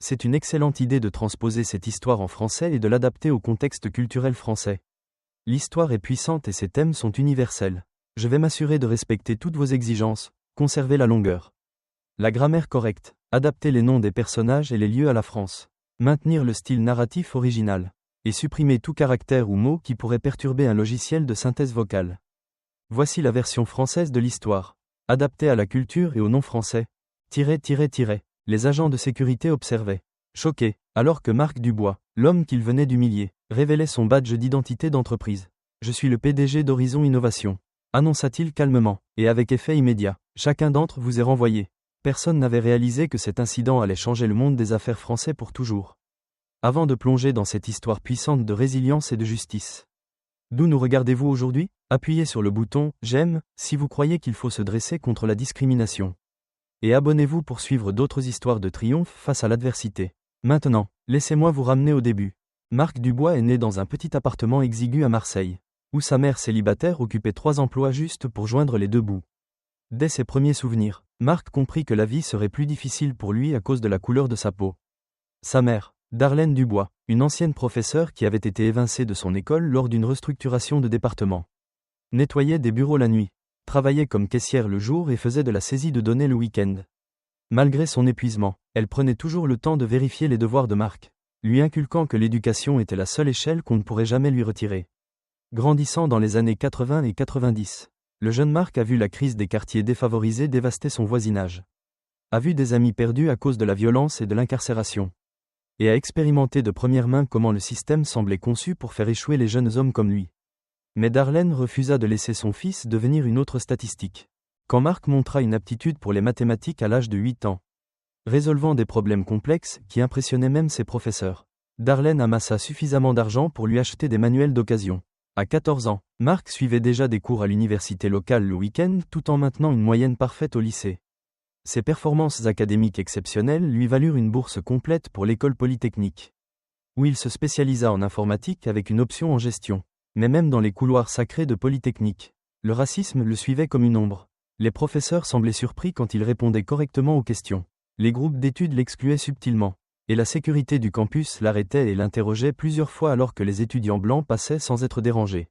C'est une excellente idée de transposer cette histoire en français et de l'adapter au contexte culturel français. L'histoire est puissante et ses thèmes sont universels. Je vais m'assurer de respecter toutes vos exigences, conserver la longueur. La grammaire correcte, adapter les noms des personnages et les lieux à la France, maintenir le style narratif original, et supprimer tout caractère ou mot qui pourrait perturber un logiciel de synthèse vocale. Voici la version française de l'histoire, adaptée à la culture et au nom français. Les agents de sécurité observaient, choqués, alors que Marc Dubois, l'homme qu'ils venaient d'humilier, révélait son badge d'identité d'entreprise. « Je suis le PDG d'Horizon Innovation », annonça-t-il calmement, et avec effet immédiat. Chacun d'entre vous est renvoyé. Personne n'avait réalisé que cet incident allait changer le monde des affaires français pour toujours. Avant de plonger dans cette histoire puissante de résilience et de justice. D'où nous regardez-vous aujourd'hui ? Appuyez sur le bouton « J'aime » si vous croyez qu'il faut se dresser contre la discrimination. Et abonnez-vous pour suivre d'autres histoires de triomphe face à l'adversité. Maintenant, laissez-moi vous ramener au début. Marc Dubois est né dans un petit appartement exigu à Marseille, où sa mère célibataire occupait 3 emplois juste pour joindre les 2 bouts. Dès ses premiers souvenirs, Marc comprit que la vie serait plus difficile pour lui à cause de la couleur de sa peau. Sa mère, Darlène Dubois, une ancienne professeure qui avait été évincée de son école lors d'une restructuration de département, nettoyait des bureaux la nuit, travaillait comme caissière le jour et faisait de la saisie de données le week-end. Malgré son épuisement, elle prenait toujours le temps de vérifier les devoirs de Marc, lui inculquant que l'éducation était la seule échelle qu'on ne pourrait jamais lui retirer. Grandissant dans les années 80 et 90, le jeune Marc a vu la crise des quartiers défavorisés dévaster son voisinage, a vu des amis perdus à cause de la violence et de l'incarcération, et a expérimenté de première main comment le système semblait conçu pour faire échouer les jeunes hommes comme lui. Mais Darlène refusa de laisser son fils devenir une autre statistique. Quand Marc montra une aptitude pour les mathématiques à l'âge de 8 ans, résolvant des problèmes complexes qui impressionnaient même ses professeurs, Darlène amassa suffisamment d'argent pour lui acheter des manuels d'occasion. À 14 ans, Marc suivait déjà des cours à l'université locale le week-end tout en maintenant une moyenne parfaite au lycée. Ses performances académiques exceptionnelles lui valurent une bourse complète pour l'école polytechnique, où il se spécialisa en informatique avec une option en gestion. Mais même dans les couloirs sacrés de Polytechnique, le racisme le suivait comme une ombre. Les professeurs semblaient surpris quand il répondait correctement aux questions. Les groupes d'études l'excluaient subtilement, et la sécurité du campus l'arrêtait et l'interrogeait plusieurs fois alors que les étudiants blancs passaient sans être dérangés.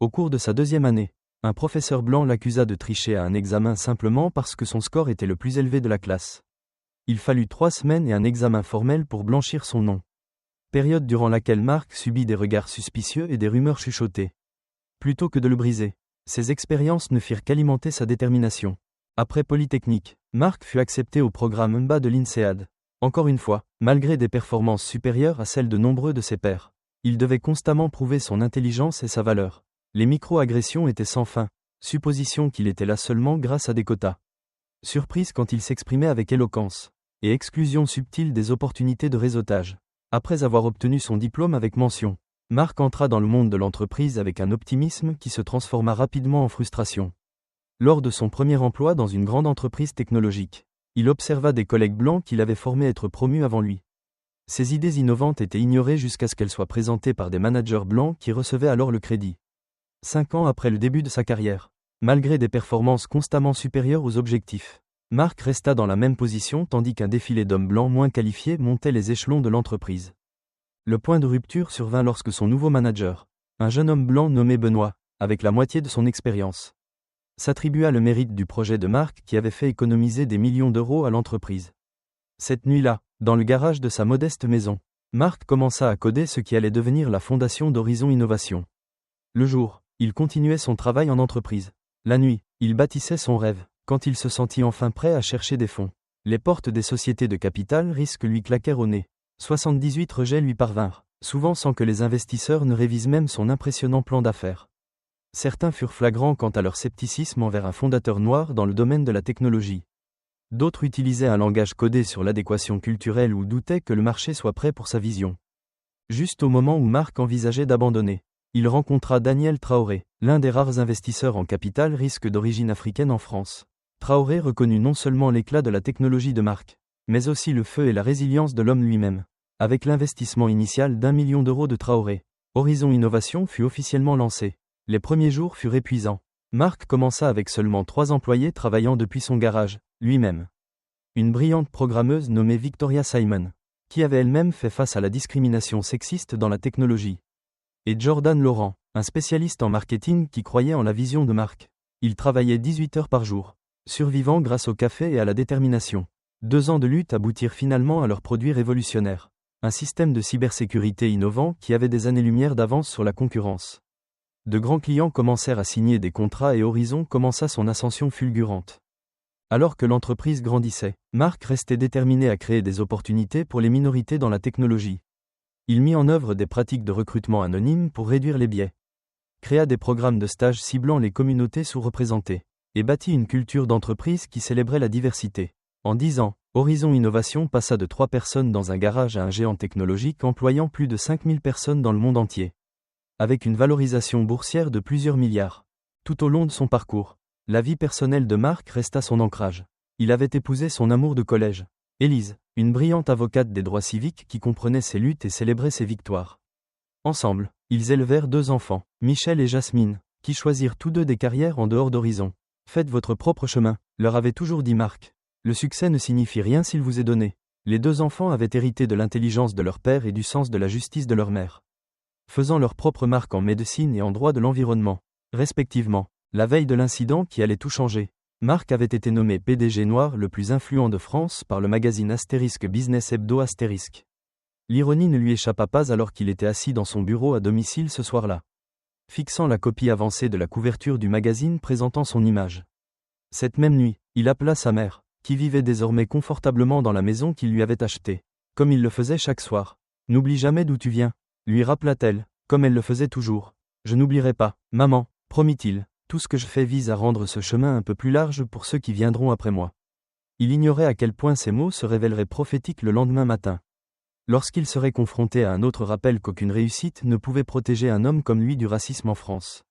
Au cours de sa 2e année, un professeur blanc l'accusa de tricher à un examen simplement parce que son score était le plus élevé de la classe. Il fallut 3 semaines et un examen formel pour blanchir son nom. Période durant laquelle Marc subit des regards suspicieux et des rumeurs chuchotées. Plutôt que de le briser, ces expériences ne firent qu'alimenter sa détermination. Après Polytechnique, Marc fut accepté au programme MBA de l'INSEAD. Encore une fois, malgré des performances supérieures à celles de nombreux de ses pairs, il devait constamment prouver son intelligence et sa valeur. Les micro-agressions étaient sans fin, supposition qu'il était là seulement grâce à des quotas. Surprise quand il s'exprimait avec éloquence, et exclusion subtile des opportunités de réseautage. Après avoir obtenu son diplôme avec mention, Marc entra dans le monde de l'entreprise avec un optimisme qui se transforma rapidement en frustration. Lors de son premier emploi dans une grande entreprise technologique, il observa des collègues blancs qu'il avait formés être promus avant lui. Ces idées innovantes étaient ignorées jusqu'à ce qu'elles soient présentées par des managers blancs qui recevaient alors le crédit. 5 ans après le début de sa carrière, malgré des performances constamment supérieures aux objectifs, Marc resta dans la même position tandis qu'un défilé d'hommes blancs moins qualifiés montait les échelons de l'entreprise. Le point de rupture survint lorsque son nouveau manager, un jeune homme blanc nommé Benoît, avec la moitié de son expérience, s'attribua le mérite du projet de Marc qui avait fait économiser des millions d'euros à l'entreprise. Cette nuit-là, dans le garage de sa modeste maison, Marc commença à coder ce qui allait devenir la fondation d'Horizon Innovation. Le jour, il continuait son travail en entreprise. La nuit, il bâtissait son rêve. Quand il se sentit enfin prêt à chercher des fonds, les portes des sociétés de capital risque lui claquèrent au nez. 78 rejets lui parvinrent, souvent sans que les investisseurs ne révisent même son impressionnant plan d'affaires. Certains furent flagrants quant à leur scepticisme envers un fondateur noir dans le domaine de la technologie. D'autres utilisaient un langage codé sur l'adéquation culturelle ou doutaient que le marché soit prêt pour sa vision. Juste au moment où Marc envisageait d'abandonner, il rencontra Daniel Traoré, l'un des rares investisseurs en capital risque d'origine africaine en France. Traoré reconnut non seulement l'éclat de la technologie de Marc, mais aussi le feu et la résilience de l'homme lui-même. Avec l'investissement initial d'1 million d'euros de Traoré, Horizon Innovation fut officiellement lancé. Les premiers jours furent épuisants. Marc commença avec seulement 3 employés travaillant depuis son garage, lui-même. Une brillante programmeuse nommée Victoria Simon, qui avait elle-même fait face à la discrimination sexiste dans la technologie. Et Jordan Laurent, un spécialiste en marketing qui croyait en la vision de Mark. Il travaillait 18 heures par jour, survivant grâce au café et à la détermination. 2 ans de lutte aboutirent finalement à leur produit révolutionnaire. Un système de cybersécurité innovant qui avait des années-lumière d'avance sur la concurrence. De grands clients commencèrent à signer des contrats et Horizon commença son ascension fulgurante. Alors que l'entreprise grandissait, Mark restait déterminé à créer des opportunités pour les minorités dans la technologie. Il mit en œuvre des pratiques de recrutement anonyme pour réduire les biais, créa des programmes de stage ciblant les communautés sous-représentées, et bâtit une culture d'entreprise qui célébrait la diversité. En 10 ans, Horizon Innovation passa de 3 personnes dans un garage à un géant technologique employant plus de 5000 personnes dans le monde entier. Avec une valorisation boursière de plusieurs milliards. Tout au long de son parcours, la vie personnelle de Mark resta son ancrage. Il avait épousé son amour de collège, Élise, une brillante avocate des droits civiques qui comprenait ses luttes et célébrait ses victoires. Ensemble, ils élevèrent 2 enfants, Michel et Jasmine, qui choisirent tous 2 des carrières en dehors d'Horizon. Faites votre propre chemin, leur avait toujours dit Mark. Le succès ne signifie rien s'il vous est donné. Les 2 enfants avaient hérité de l'intelligence de leur père et du sens de la justice de leur mère. Faisant leur propre marque en médecine et en droit de l'environnement, respectivement, la veille de l'incident qui allait tout changer, Mark avait été nommé PDG noir le plus influent de France par le magazine Astérisque Business Hebdo Astérisque. L'ironie ne lui échappa pas alors qu'il était assis dans son bureau à domicile ce soir-là, fixant la copie avancée de la couverture du magazine présentant son image. Cette même nuit, il appela sa mère, qui vivait désormais confortablement dans la maison qu'il lui avait achetée, comme il le faisait chaque soir. « N'oublie jamais d'où tu viens », lui rappela-t-elle, comme elle le faisait toujours. « Je n'oublierai pas, maman », promit-il. Tout ce que je fais vise à rendre ce chemin un peu plus large pour ceux qui viendront après moi. Il ignorait à quel point ces mots se révéleraient prophétiques le lendemain matin. Lorsqu'il serait confronté à un autre rappel qu'aucune réussite ne pouvait protéger un homme comme lui du racisme en France.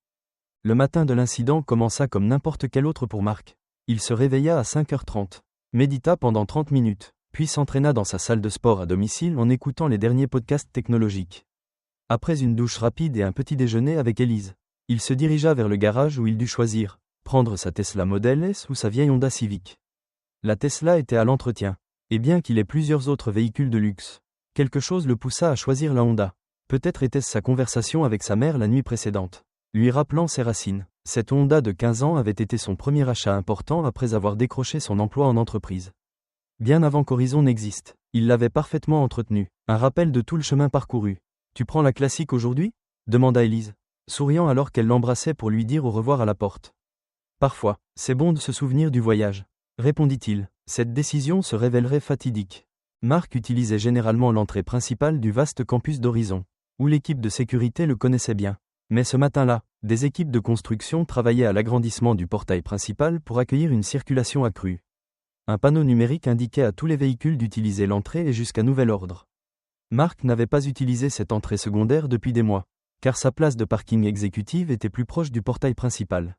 Le matin de l'incident commença comme n'importe quel autre pour Mark. Il se réveilla à 5h30, médita pendant 30 minutes, puis s'entraîna dans sa salle de sport à domicile en écoutant les derniers podcasts technologiques. Après une douche rapide et un petit déjeuner avec Élise, il se dirigea vers le garage où il dut choisir, prendre sa Tesla Model S ou sa vieille Honda Civic. La Tesla était à l'entretien, et bien qu'il ait plusieurs autres véhicules de luxe, quelque chose le poussa à choisir la Honda. Peut-être était-ce sa conversation avec sa mère la nuit précédente, lui rappelant ses racines. Cette Honda de 15 ans avait été son premier achat important après avoir décroché son emploi en entreprise. Bien avant qu'Horizon n'existe, il l'avait parfaitement entretenue, un rappel de tout le chemin parcouru. « Tu prends la classique aujourd'hui » demanda Élise, souriant alors qu'elle l'embrassait pour lui dire au revoir à la porte. « Parfois, c'est bon de se souvenir du voyage », répondit-il. Cette décision se révélerait fatidique. Mark utilisait généralement l'entrée principale du vaste campus d'Horizon, où l'équipe de sécurité le connaissait bien. Mais ce matin-là, des équipes de construction travaillaient à l'agrandissement du portail principal pour accueillir une circulation accrue. Un panneau numérique indiquait à tous les véhicules d'utiliser l'entrée et jusqu'à nouvel ordre. Mark n'avait pas utilisé cette entrée secondaire depuis des mois, car sa place de parking exécutive était plus proche du portail principal.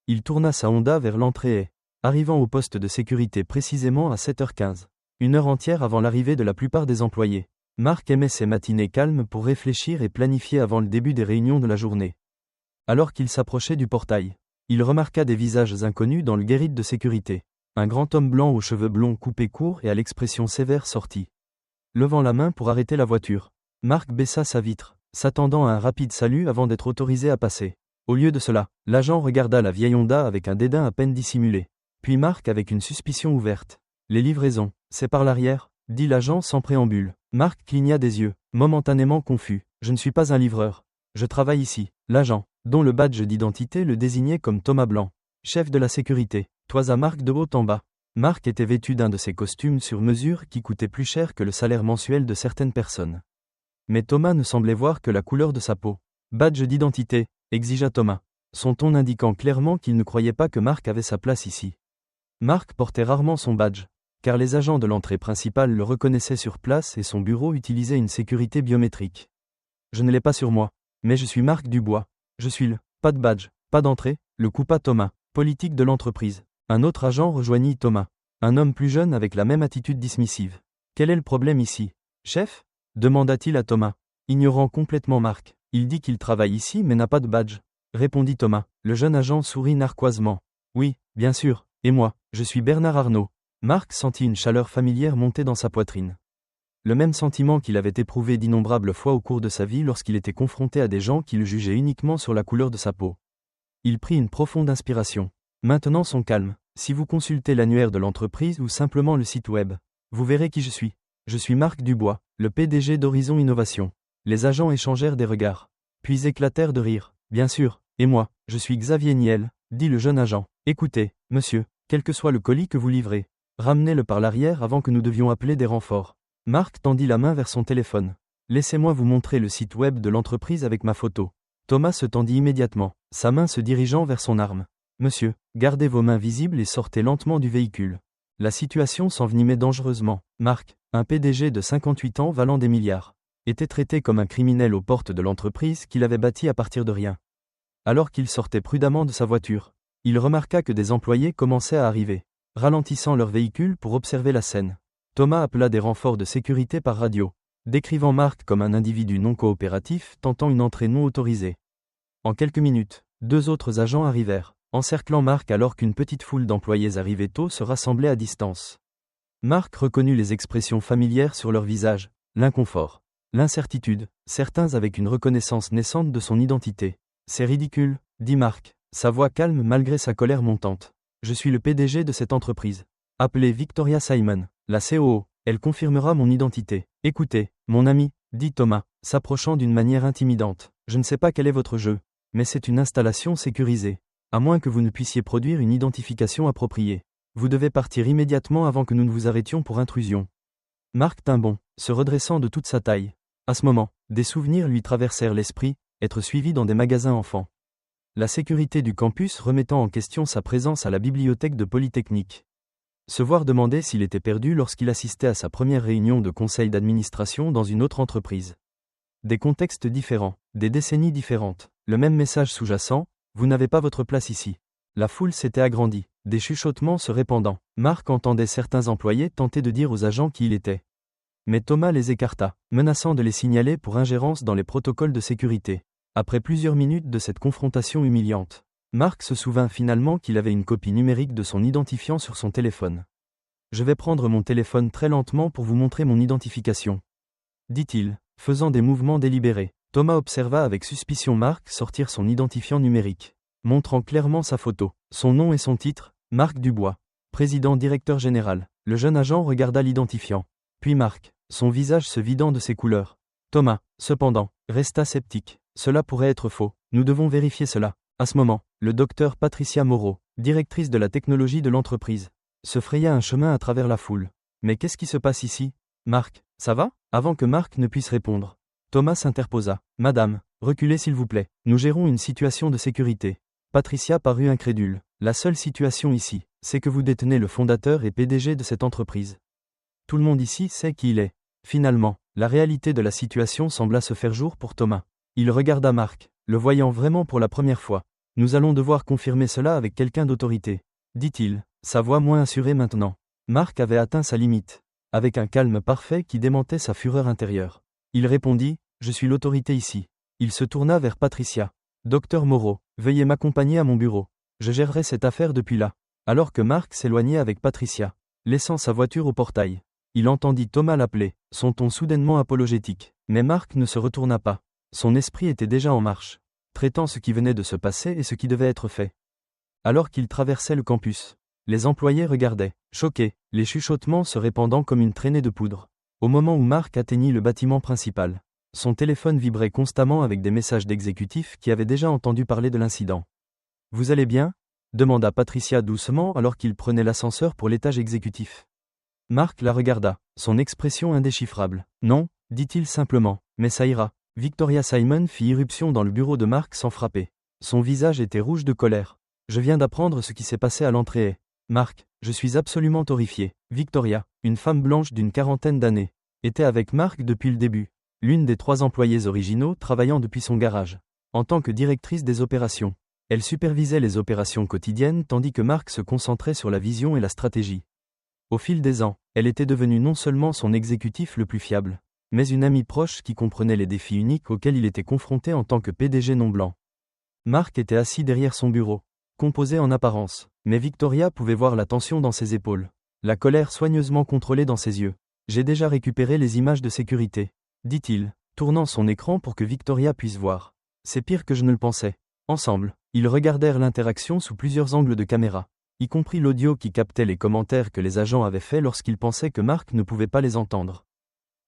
Il tourna sa Honda vers l'entrée et, arrivant au poste de sécurité précisément à 7h15, une heure entière avant l'arrivée de la plupart des employés, Mark aimait ses matinées calmes pour réfléchir et planifier avant le début des réunions de la journée. Alors qu'il s'approchait du portail, il remarqua des visages inconnus dans le guérite de sécurité. Un grand homme blanc aux cheveux blonds coupés courts et à l'expression sévère sortit. Levant la main pour arrêter la voiture, Mark baissa sa vitre, s'attendant à un rapide salut avant d'être autorisé à passer. Au lieu de cela, l'agent regarda la vieille Honda avec un dédain à peine dissimulé. Puis Mark avec une suspicion ouverte. « Les livraisons, c'est par l'arrière » dit l'agent sans préambule. Mark cligna des yeux, momentanément confus. « Je ne suis pas un livreur. Je travaille ici. » L'agent, dont le badge d'identité le désignait comme Thomas Blanc, chef de la sécurité, toisa Mark de haut en bas. Mark était vêtu d'un de ces costumes sur mesure qui coûtaient plus cher que le salaire mensuel de certaines personnes. Mais Thomas ne semblait voir que la couleur de sa peau. « Badge d'identité » exigea Thomas, son ton indiquant clairement qu'il ne croyait pas que Mark avait sa place ici. Mark portait rarement son badge, car les agents de l'entrée principale le reconnaissaient sur place et son bureau utilisait une sécurité biométrique. « Je ne l'ai pas sur moi, mais je suis Mark Dubois. Je suis le... Pas de badge, pas d'entrée » le coupa Thomas, politique de l'entreprise. Un autre agent rejoignit Thomas, un homme plus jeune avec la même attitude dismissive. « Quel est le problème ici, chef ?» demanda-t-il à Thomas, ignorant complètement Mark. « Il dit qu'il travaille ici mais n'a pas de badge », répondit Thomas. Le jeune agent sourit narquoisement. « Oui, bien sûr, et moi, je suis Bernard Arnault. » Mark sentit une chaleur familière monter dans sa poitrine. Le même sentiment qu'il avait éprouvé d'innombrables fois au cours de sa vie lorsqu'il était confronté à des gens qui le jugeaient uniquement sur la couleur de sa peau. Il prit une profonde inspiration. Maintenant son calme. Si vous consultez l'annuaire de l'entreprise ou simplement le site web, vous verrez qui je suis. Je suis Marc Dubois, le PDG d'Horizon Innovation. Les agents échangèrent des regards. Puis éclatèrent de rire. Bien sûr, et moi, je suis Xavier Niel, dit le jeune agent. Écoutez, monsieur, quel que soit le colis que vous livrez, ramenez-le par l'arrière avant que nous devions appeler des renforts. Marc tendit la main vers son téléphone. Laissez-moi vous montrer le site web de l'entreprise avec ma photo. Thomas se tendit immédiatement, sa main se dirigeant vers son arme. Monsieur, gardez vos mains visibles et sortez lentement du véhicule. La situation s'envenimait dangereusement. Marc, un PDG de 58 ans valant des milliards, était traité comme un criminel aux portes de l'entreprise qu'il avait bâtie à partir de rien. Alors qu'il sortait prudemment de sa voiture, il remarqua que des employés commençaient à arriver, ralentissant leur véhicule pour observer la scène. Thomas appela des renforts de sécurité par radio, décrivant Marc comme un individu non coopératif tentant une entrée non autorisée. En quelques minutes, 2 autres agents arrivèrent, encerclant Marc alors qu'une petite foule d'employés arrivés tôt se rassemblait à distance. Marc reconnut les expressions familières sur leur visage, l'inconfort, l'incertitude, certains avec une reconnaissance naissante de son identité. C'est ridicule, dit Marc, sa voix calme malgré sa colère montante. Je suis le PDG de cette entreprise. Appelez Victoria Simon, la COO, elle confirmera mon identité. Écoutez, mon ami, dit Thomas, s'approchant d'une manière intimidante. Je ne sais pas quel est votre jeu, mais c'est une installation sécurisée. À moins que vous ne puissiez produire une identification appropriée. Vous devez partir immédiatement avant que nous ne vous arrêtions pour intrusion. Marc tint bon, se redressant de toute sa taille. À ce moment, des souvenirs lui traversèrent l'esprit, être suivi dans des magasins enfants. La sécurité du campus remettant en question sa présence à la bibliothèque de Polytechnique. Se voir demander s'il était perdu lorsqu'il assistait à sa première réunion de conseil d'administration dans une autre entreprise. Des contextes différents, des décennies différentes, le même message sous-jacent, vous n'avez pas votre place ici. La foule s'était agrandie, des chuchotements se répandant. Marc entendait certains employés tenter de dire aux agents qui il était. Mais Thomas les écarta, menaçant de les signaler pour ingérence dans les protocoles de sécurité. Après plusieurs minutes de cette confrontation humiliante, Marc se souvint finalement qu'il avait une copie numérique de son identifiant sur son téléphone. Je vais prendre mon téléphone très lentement pour vous montrer mon identification, dit-il, faisant des mouvements délibérés. Thomas observa avec suspicion Marc sortir son identifiant numérique, montrant clairement sa photo, son nom et son titre, Marc Dubois, président directeur général. Le jeune agent regarda l'identifiant, puis Marc, son visage se vidant de ses couleurs. Thomas, cependant, resta sceptique. Cela pourrait être faux, nous devons vérifier cela. À ce moment, le docteur Patricia Moreau, directrice de la technologie de l'entreprise, se fraya un chemin à travers la foule. Mais qu'est-ce qui se passe ici? Marc, ça va? Avant que Marc ne puisse répondre, Thomas s'interposa. Madame, reculez s'il vous plaît, nous gérons une situation de sécurité. Patricia parut incrédule. La seule situation ici, c'est que vous détenez le fondateur et PDG de cette entreprise. Tout le monde ici sait qui il est. Finalement, la réalité de la situation sembla se faire jour pour Thomas. Il regarda Marc, le voyant vraiment pour la première fois. Nous allons devoir confirmer cela avec quelqu'un d'autorité, dit-il, sa voix moins assurée maintenant. Marc avait atteint sa limite, avec un calme parfait qui démentait sa fureur intérieure. Il répondit, je suis l'autorité ici. Il se tourna vers Patricia. Docteur Moreau, veuillez m'accompagner à mon bureau. Je gérerai cette affaire depuis là. Alors que Marc s'éloignait avec Patricia, laissant sa voiture au portail, il entendit Thomas l'appeler, son ton soudainement apologétique. Mais Marc ne se retourna pas. Son esprit était déjà en marche, traitant ce qui venait de se passer et ce qui devait être fait. Alors qu'il traversait le campus, les employés regardaient, choqués, les chuchotements se répandant comme une traînée de poudre. Au moment où Marc atteignit le bâtiment principal, son téléphone vibrait constamment avec des messages d'exécutifs qui avaient déjà entendu parler de l'incident. « Vous allez bien ?» demanda Patricia doucement alors qu'il prenait l'ascenseur pour l'étage exécutif. Marc la regarda, son expression indéchiffrable. « Non » dit-il simplement, « mais ça ira. » Victoria Simon fit irruption dans le bureau de Marc sans frapper. Son visage était rouge de colère. « Je viens d'apprendre ce qui s'est passé à l'entrée et... Marc, je suis absolument horrifié. » Victoria, une femme blanche d'une quarantaine d'années, était avec Marc depuis le début. L'une des 3 employés originaux travaillant depuis son garage. En tant que directrice des opérations, elle supervisait les opérations quotidiennes tandis que Marc se concentrait sur la vision et la stratégie. Au fil des ans, elle était devenue non seulement son exécutif le plus fiable, mais une amie proche qui comprenait les défis uniques auxquels il était confronté en tant que PDG non blanc. Marc était assis derrière son bureau, composé en apparence, mais Victoria pouvait voir la tension dans ses épaules, la colère soigneusement contrôlée dans ses yeux. J'ai déjà récupéré les images de sécurité, dit-il, tournant son écran pour que Victoria puisse voir. C'est pire que je ne le pensais. Ensemble, ils regardèrent l'interaction sous plusieurs angles de caméra, y compris l'audio qui captait les commentaires que les agents avaient faits lorsqu'ils pensaient que Mark ne pouvait pas les entendre.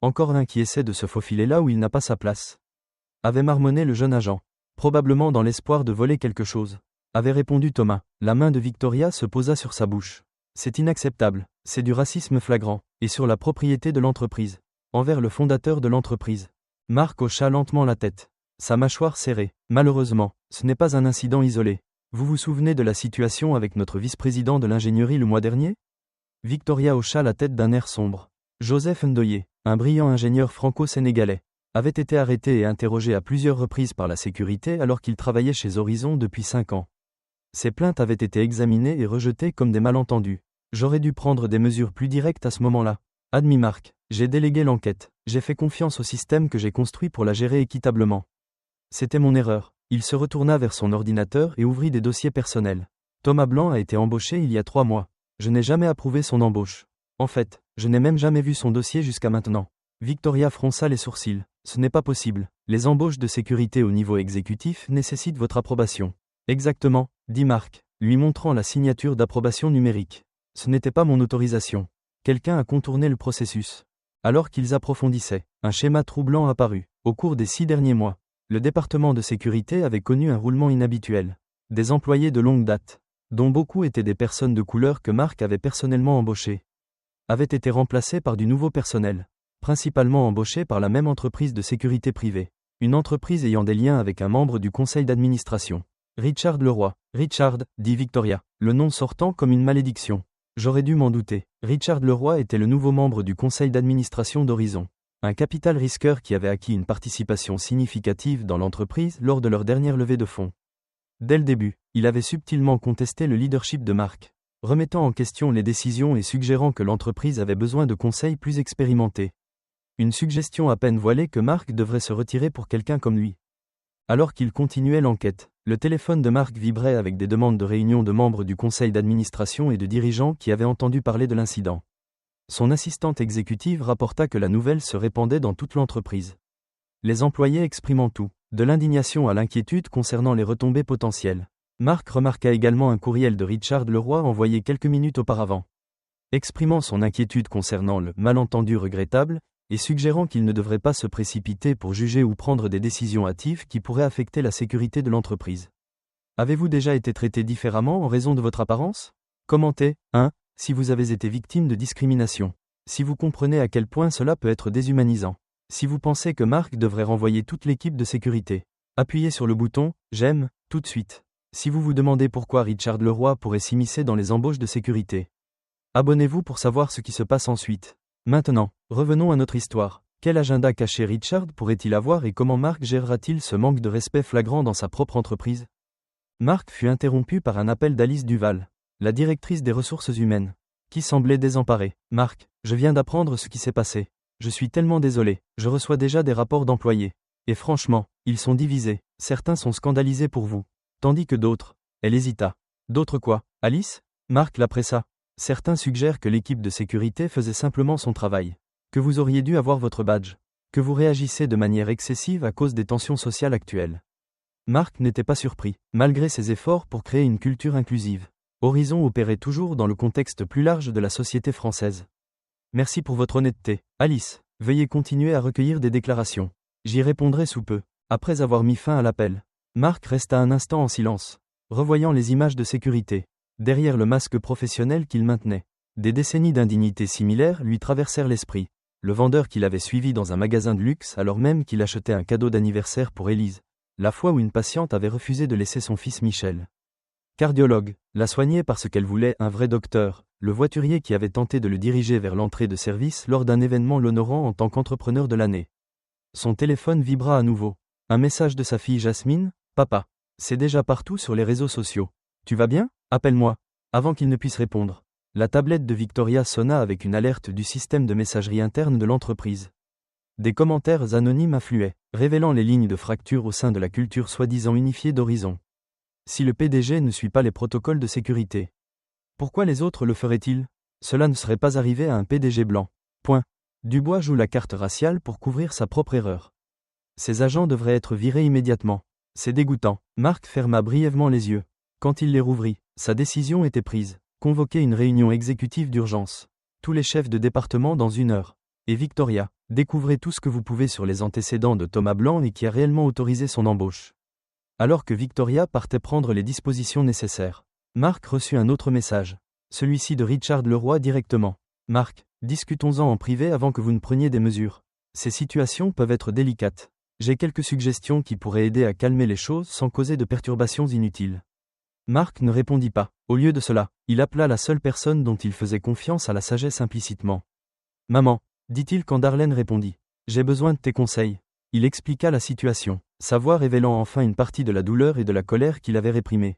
Encore un qui essaie de se faufiler là où il n'a pas sa place. Avait marmonné le jeune agent, probablement dans l'espoir de voler quelque chose. Avait répondu Thomas. La main de Victoria se posa sur sa bouche. C'est inacceptable, c'est du racisme flagrant, et sur la propriété de l'entreprise. Envers le fondateur de l'entreprise. Mark hocha lentement la tête. Sa mâchoire serrée. Malheureusement, ce n'est pas un incident isolé. Vous vous souvenez de la situation avec notre vice-président de l'ingénierie le mois dernier? Victoria hocha la tête d'un air sombre. Joseph Ndoye, un brillant ingénieur franco-sénégalais, avait été arrêté et interrogé à plusieurs reprises par la sécurité alors qu'il travaillait chez Horizon depuis 5 ans. Ses plaintes avaient été examinées et rejetées comme des malentendus. J'aurais dû prendre des mesures plus directes à ce moment-là. Admis Mark, j'ai délégué l'enquête, j'ai fait confiance au système que j'ai construit pour la gérer équitablement. C'était mon erreur. Il se retourna vers son ordinateur et ouvrit des dossiers personnels. Thomas Blanc a été embauché il y a 3 mois. Je n'ai jamais approuvé son embauche. En fait, je n'ai même jamais vu son dossier jusqu'à maintenant. Victoria fronça les sourcils. Ce n'est pas possible. Les embauches de sécurité au niveau exécutif nécessitent votre approbation. Exactement, dit Mark, lui montrant la signature d'approbation numérique. Ce n'était pas mon autorisation. Quelqu'un a contourné le processus. Alors qu'ils approfondissaient, un schéma troublant apparut. Au cours des 6 derniers mois, le département de sécurité avait connu un roulement inhabituel. Des employés de longue date, dont beaucoup étaient des personnes de couleur que Mark avait personnellement embauchées, avaient été remplacés par du nouveau personnel, principalement embauché par la même entreprise de sécurité privée, une entreprise ayant des liens avec un membre du conseil d'administration. Richard Leroy. Richard, dit Victoria, le nom sortant comme une malédiction. J'aurais dû m'en douter. Richard Leroy était le nouveau membre du conseil d'administration d'Horizon. Un capital risqueur qui avait acquis une participation significative dans l'entreprise lors de leur dernière levée de fonds. Dès le début, il avait subtilement contesté le leadership de Mark, remettant en question les décisions et suggérant que l'entreprise avait besoin de conseils plus expérimentés. Une suggestion à peine voilée que Mark devrait se retirer pour quelqu'un comme lui. Alors qu'il continuait l'enquête, le téléphone de Mark vibrait avec des demandes de réunion de membres du conseil d'administration et de dirigeants qui avaient entendu parler de l'incident. Son assistante exécutive rapporta que la nouvelle se répandait dans toute l'entreprise. Les employés exprimant tout, de l'indignation à l'inquiétude concernant les retombées potentielles. Mark remarqua également un courriel de Richard Leroy envoyé quelques minutes auparavant, exprimant son inquiétude concernant le malentendu regrettable, et suggérant qu'il ne devrait pas se précipiter pour juger ou prendre des décisions hâtives qui pourraient affecter la sécurité de l'entreprise. Avez-vous déjà été traité différemment en raison de votre apparence? Commentez, 1. Si vous avez été victime de discrimination. Si vous comprenez à quel point cela peut être déshumanisant. Si vous pensez que Mark devrait renvoyer toute l'équipe de sécurité. Appuyez sur le bouton « J'aime » tout de suite. Si vous vous demandez pourquoi Richard Leroy pourrait s'immiscer dans les embauches de sécurité. Abonnez-vous pour savoir ce qui se passe ensuite. Maintenant, revenons à notre histoire. Quel agenda caché Richard pourrait-il avoir et comment Mark gérera-t-il ce manque de respect flagrant dans sa propre entreprise? Mark fut interrompu par un appel d'Alice Duval, la directrice des ressources humaines, qui semblait désemparée. « Mark, je viens d'apprendre ce qui s'est passé. Je suis tellement désolé, je reçois déjà des rapports d'employés. Et franchement, ils sont divisés. Certains sont scandalisés pour vous. Tandis que d'autres. » Elle hésita. « D'autres quoi, Alice ?» Mark la pressa. Certains suggèrent que l'équipe de sécurité faisait simplement son travail. Que vous auriez dû avoir votre badge. Que vous réagissez de manière excessive à cause des tensions sociales actuelles. Mark n'était pas surpris, malgré ses efforts pour créer une culture inclusive. Horizon opérait toujours dans le contexte plus large de la société française. Merci pour votre honnêteté, Alice. Veuillez continuer à recueillir des déclarations. J'y répondrai sous peu. Après avoir mis fin à l'appel, Mark resta un instant en silence, revoyant les images de sécurité. Derrière le masque professionnel qu'il maintenait, des décennies d'indignité similaires lui traversèrent l'esprit. Le vendeur qu'il avait suivi dans un magasin de luxe alors même qu'il achetait un cadeau d'anniversaire pour Élise. La fois où une patiente avait refusé de laisser son fils Michel. Cardiologue, la soigner parce qu'elle voulait un vrai docteur. Le voiturier qui avait tenté de le diriger vers l'entrée de service lors d'un événement l'honorant en tant qu'entrepreneur de l'année. Son téléphone vibra à nouveau. Un message de sa fille Jasmine. « Papa, c'est déjà partout sur les réseaux sociaux. Tu vas bien? Appelle-moi. » Avant qu'il ne puisse répondre, la tablette de Victoria sonna avec une alerte du système de messagerie interne de l'entreprise. Des commentaires anonymes affluaient, révélant les lignes de fracture au sein de la culture soi-disant unifiée d'Horizon. Si le PDG ne suit pas les protocoles de sécurité, pourquoi les autres le feraient-ils? Cela ne serait pas arrivé à un PDG blanc. Point. Dubois joue la carte raciale pour couvrir sa propre erreur. Ses agents devraient être virés immédiatement. C'est dégoûtant. Marc ferma brièvement les yeux. Quand il les rouvrit, sa décision était prise. Convoquer une réunion exécutive d'urgence. Tous les chefs de département dans 1 heure. Et Victoria, découvrez tout ce que vous pouvez sur les antécédents de Thomas Blanc et qui a réellement autorisé son embauche. Alors que Victoria partait prendre les dispositions nécessaires, Marc reçut un autre message. Celui-ci de Richard Leroy directement. Marc, discutons-en en privé avant que vous ne preniez des mesures. Ces situations peuvent être délicates. J'ai quelques suggestions qui pourraient aider à calmer les choses sans causer de perturbations inutiles. Marc ne répondit pas. Au lieu de cela, il appela la seule personne dont il faisait confiance à la sagesse implicitement. Maman, dit-il quand Darlène répondit. J'ai besoin de tes conseils. Il expliqua la situation, sa voix révélant enfin une partie de la douleur et de la colère qu'il avait réprimée.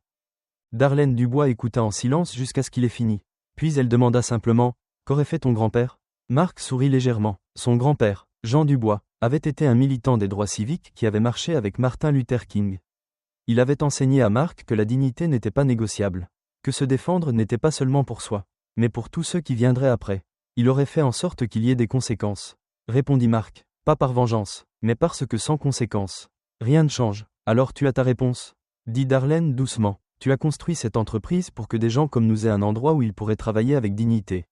Darlène Dubois écouta en silence jusqu'à ce qu'il ait fini. Puis elle demanda simplement, « Qu'aurait fait ton grand-père » Marc sourit légèrement. Son grand-père, Jean Dubois, avait été un militant des droits civiques qui avait marché avec Martin Luther King. Il avait enseigné à Marc que la dignité n'était pas négociable, que se défendre n'était pas seulement pour soi, mais pour tous ceux qui viendraient après. Il aurait fait en sorte qu'il y ait des conséquences, répondit Marc, pas par vengeance, mais parce que sans conséquences, rien ne change. Alors tu as ta réponse, dit Darlène doucement. Tu as construit cette entreprise pour que des gens comme nous aient un endroit où ils pourraient travailler avec dignité.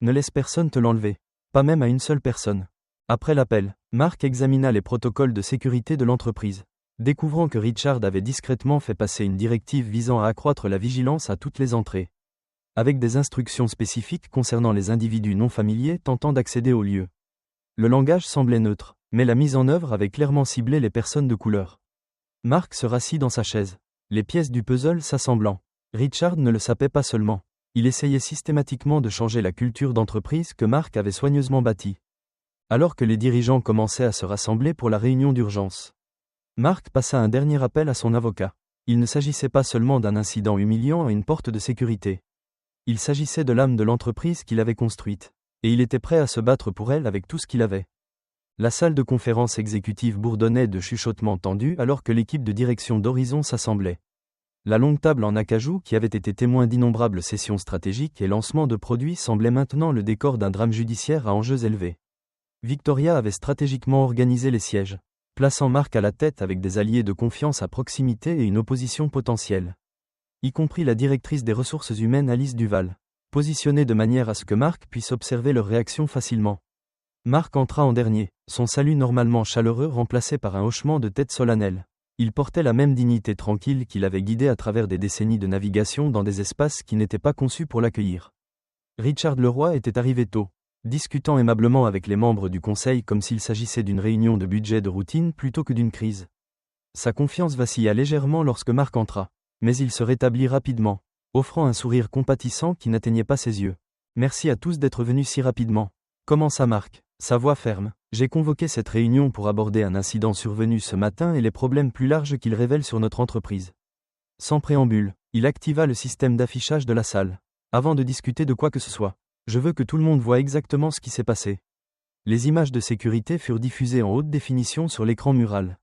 Ne laisse personne te l'enlever, pas même à une seule personne. Après l'appel, Marc examina les protocoles de sécurité de l'entreprise. Découvrant que Richard avait discrètement fait passer une directive visant à accroître la vigilance à toutes les entrées, avec des instructions spécifiques concernant les individus non familiers tentant d'accéder au lieu. Le langage semblait neutre, mais la mise en œuvre avait clairement ciblé les personnes de couleur. Marc se rassit dans sa chaise, les pièces du puzzle s'assemblant. Richard ne le sapait pas seulement. Il essayait systématiquement de changer la culture d'entreprise que Marc avait soigneusement bâtie. Alors que les dirigeants commençaient à se rassembler pour la réunion d'urgence, Marc passa un dernier appel à son avocat. Il ne s'agissait pas seulement d'un incident humiliant à une porte de sécurité. Il s'agissait de l'âme de l'entreprise qu'il avait construite, et il était prêt à se battre pour elle avec tout ce qu'il avait. La salle de conférence exécutive bourdonnait de chuchotements tendus alors que l'équipe de direction d'Horizon s'assemblait. La longue table en acajou qui avait été témoin d'innombrables sessions stratégiques et lancements de produits semblait maintenant le décor d'un drame judiciaire à enjeux élevés. Victoria avait stratégiquement organisé les sièges, plaçant Marc à la tête avec des alliés de confiance à proximité et une opposition potentielle, y compris la directrice des ressources humaines Alice Duval, positionnée de manière à ce que Marc puisse observer leurs réactions facilement. Marc entra en dernier, son salut normalement chaleureux remplacé par un hochement de tête solennel. Il portait la même dignité tranquille qu'il avait guidé à travers des décennies de navigation dans des espaces qui n'étaient pas conçus pour l'accueillir. Richard Leroy était arrivé tôt, discutant aimablement avec les membres du conseil comme s'il s'agissait d'une réunion de budget de routine plutôt que d'une crise. Sa confiance vacilla légèrement lorsque Marc entra, mais il se rétablit rapidement, offrant un sourire compatissant qui n'atteignait pas ses yeux. « Merci à tous d'être venus si rapidement. » Commença Marc, sa voix ferme. « J'ai convoqué cette réunion pour aborder un incident survenu ce matin et les problèmes plus larges qu'il révèle sur notre entreprise. » Sans préambule, il activa le système d'affichage de la salle. « Avant de discuter de quoi que ce soit, je veux que tout le monde voie exactement ce qui s'est passé. » Les images de sécurité furent diffusées en haute définition sur l'écran mural,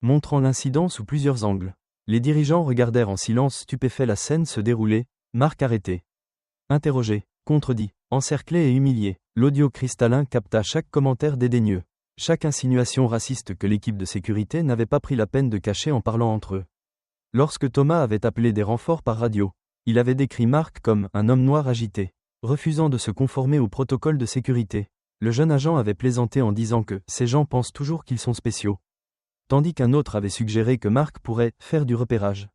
montrant l'incident sous plusieurs angles. Les dirigeants regardèrent en silence stupéfaits la scène se dérouler. Marc arrêté, interrogé, contredit, encerclé et humilié. L'audio cristallin capta chaque commentaire dédaigneux, chaque insinuation raciste que l'équipe de sécurité n'avait pas pris la peine de cacher en parlant entre eux. Lorsque Thomas avait appelé des renforts par radio, il avait décrit Marc comme un homme noir agité, refusant de se conformer au protocole de sécurité. Le jeune agent avait plaisanté en disant que « ces gens pensent toujours qu'ils sont spéciaux », tandis qu'un autre avait suggéré que Marc pourrait « faire du repérage ».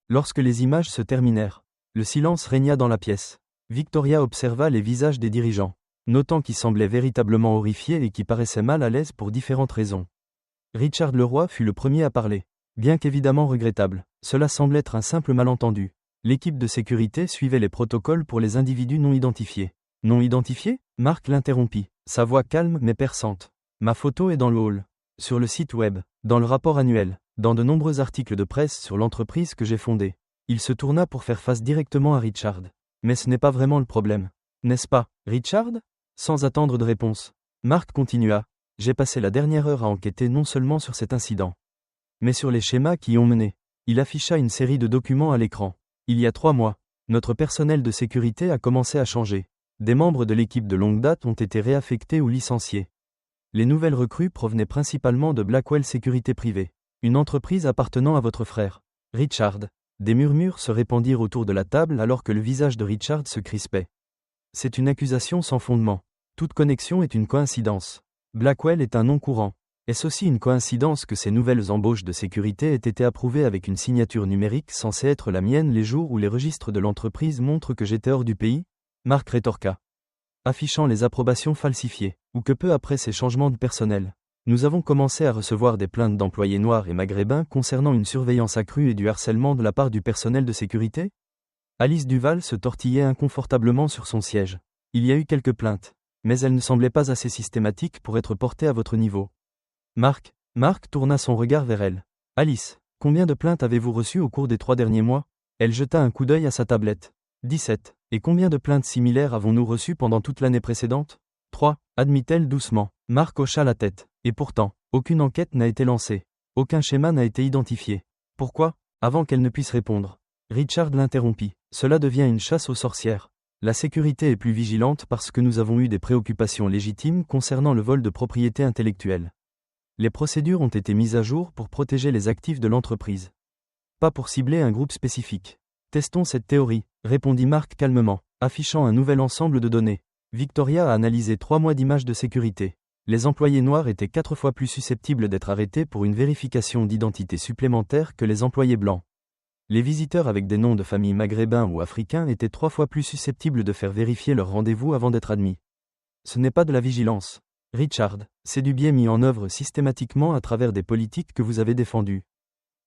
Lorsque les images se terminèrent, le silence régna dans la pièce. Victoria observa les visages des dirigeants, notant qu'ils semblaient véritablement horrifiés et qui paraissaient mal à l'aise pour différentes raisons. Richard Leroy fut le premier à parler. Bien qu'évidemment regrettable, cela semble être un simple malentendu. L'équipe de sécurité suivait les protocoles pour les individus non identifiés. Non identifiés ? Marc l'interrompit, sa voix calme mais perçante. Ma photo est dans le hall, sur le site web, dans le rapport annuel, dans de nombreux articles de presse sur l'entreprise que j'ai fondée. Il se tourna pour faire face directement à Richard. Mais ce n'est pas vraiment le problème. N'est-ce pas, Richard ? Sans attendre de réponse, Marc continua. J'ai passé la dernière heure à enquêter non seulement sur cet incident, mais sur les schémas qui y ont mené. Il afficha une série de documents à l'écran. Il y a 3 mois, notre personnel de sécurité a commencé à changer. Des membres de l'équipe de longue date ont été réaffectés ou licenciés. Les nouvelles recrues provenaient principalement de Blackwell Sécurité Privée, une entreprise appartenant à votre frère, Richard. Des murmures se répandirent autour de la table alors que le visage de Richard se crispait. C'est une accusation sans fondement. Toute connexion est une coïncidence. Blackwell est un nom courant. Est-ce aussi une coïncidence que ces nouvelles embauches de sécurité aient été approuvées avec une signature numérique censée être la mienne les jours où les registres de l'entreprise montrent que j'étais hors du pays? Marc rétorqua, affichant les approbations falsifiées, ou que peu après ces changements de personnel, nous avons commencé à recevoir des plaintes d'employés noirs et maghrébins concernant une surveillance accrue et du harcèlement de la part du personnel de sécurité? Alice Duval se tortillait inconfortablement sur son siège. Il y a eu quelques plaintes, mais elles ne semblaient pas assez systématiques pour être portées à votre niveau. Marc tourna son regard vers elle. Alice, combien de plaintes avez-vous reçues au cours des 3 derniers mois? Elle jeta un coup d'œil à sa tablette. 17. Et combien de plaintes similaires avons-nous reçues pendant toute l'année précédente? 3, admit-elle doucement. Marc hocha la tête. Et pourtant, aucune enquête n'a été lancée. Aucun schéma n'a été identifié. Pourquoi? Avant qu'elle ne puisse répondre, Richard l'interrompit. Cela devient une chasse aux sorcières. La sécurité est plus vigilante parce que nous avons eu des préoccupations légitimes concernant le vol de propriété intellectuelle. Les procédures ont été mises à jour pour protéger les actifs de l'entreprise. Pas pour cibler un groupe spécifique. Testons cette théorie, répondit Marc calmement, affichant un nouvel ensemble de données. Victoria a analysé 3 mois d'images de sécurité. Les employés noirs étaient 4 fois plus susceptibles d'être arrêtés pour une vérification d'identité supplémentaire que les employés blancs. Les visiteurs avec des noms de famille maghrébins ou africains étaient 3 fois plus susceptibles de faire vérifier leur rendez-vous avant d'être admis. Ce n'est pas de la vigilance, Richard, c'est du biais mis en œuvre systématiquement à travers des politiques que vous avez défendues.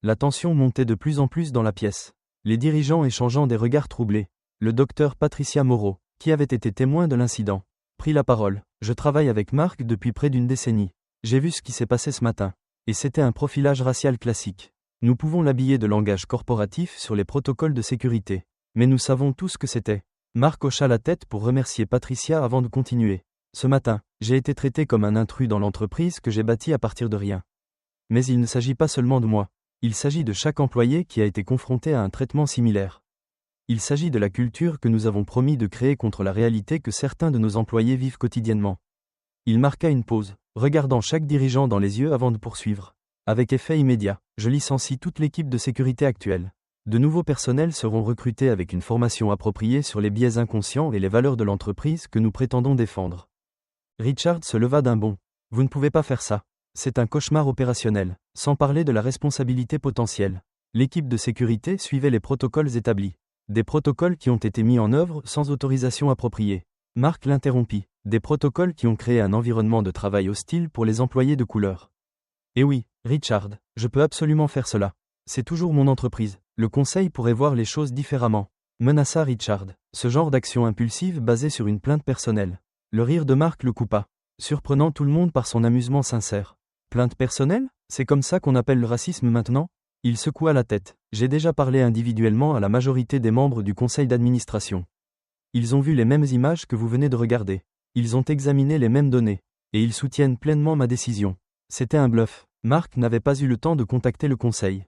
La tension montait de plus en plus dans la pièce. Les dirigeants échangeant des regards troublés. Le docteur Patricia Moreau, qui avait été témoin de l'incident, prit la parole. Je travaille avec Marc depuis près d'une décennie. J'ai vu ce qui s'est passé ce matin. Et c'était un profilage racial classique. Nous pouvons l'habiller de langage corporatif sur les protocoles de sécurité. Mais nous savons tous ce que c'était. Marc hocha la tête pour remercier Patricia avant de continuer. Ce matin, j'ai été traité comme un intrus dans l'entreprise que j'ai bâtie à partir de rien. Mais il ne s'agit pas seulement de moi. Il s'agit de chaque employé qui a été confronté à un traitement similaire. Il s'agit de la culture que nous avons promis de créer contre la réalité que certains de nos employés vivent quotidiennement. Il marqua une pause, regardant chaque dirigeant dans les yeux avant de poursuivre. Avec effet immédiat, je licencie toute l'équipe de sécurité actuelle. De nouveaux personnels seront recrutés avec une formation appropriée sur les biais inconscients et les valeurs de l'entreprise que nous prétendons défendre. Richard se leva d'un bond. Vous ne pouvez pas faire ça. C'est un cauchemar opérationnel, sans parler de la responsabilité potentielle. L'équipe de sécurité suivait les protocoles établis. Des protocoles qui ont été mis en œuvre sans autorisation appropriée. Marc l'interrompit. Des protocoles qui ont créé un environnement de travail hostile pour les employés de couleur. Eh oui, Richard, je peux absolument faire cela. C'est toujours mon entreprise. Le conseil pourrait voir les choses différemment. Menaça Richard. Ce genre d'action impulsive basée sur une plainte personnelle. Le rire de Marc le coupa, surprenant tout le monde par son amusement sincère. Plainte personnelle? C'est comme ça qu'on appelle le racisme maintenant? Il secoua la tête. J'ai déjà parlé individuellement à la majorité des membres du conseil d'administration. Ils ont vu les mêmes images que vous venez de regarder. Ils ont examiné les mêmes données. Et ils soutiennent pleinement ma décision. C'était un bluff. Marc n'avait pas eu le temps de contacter le conseil.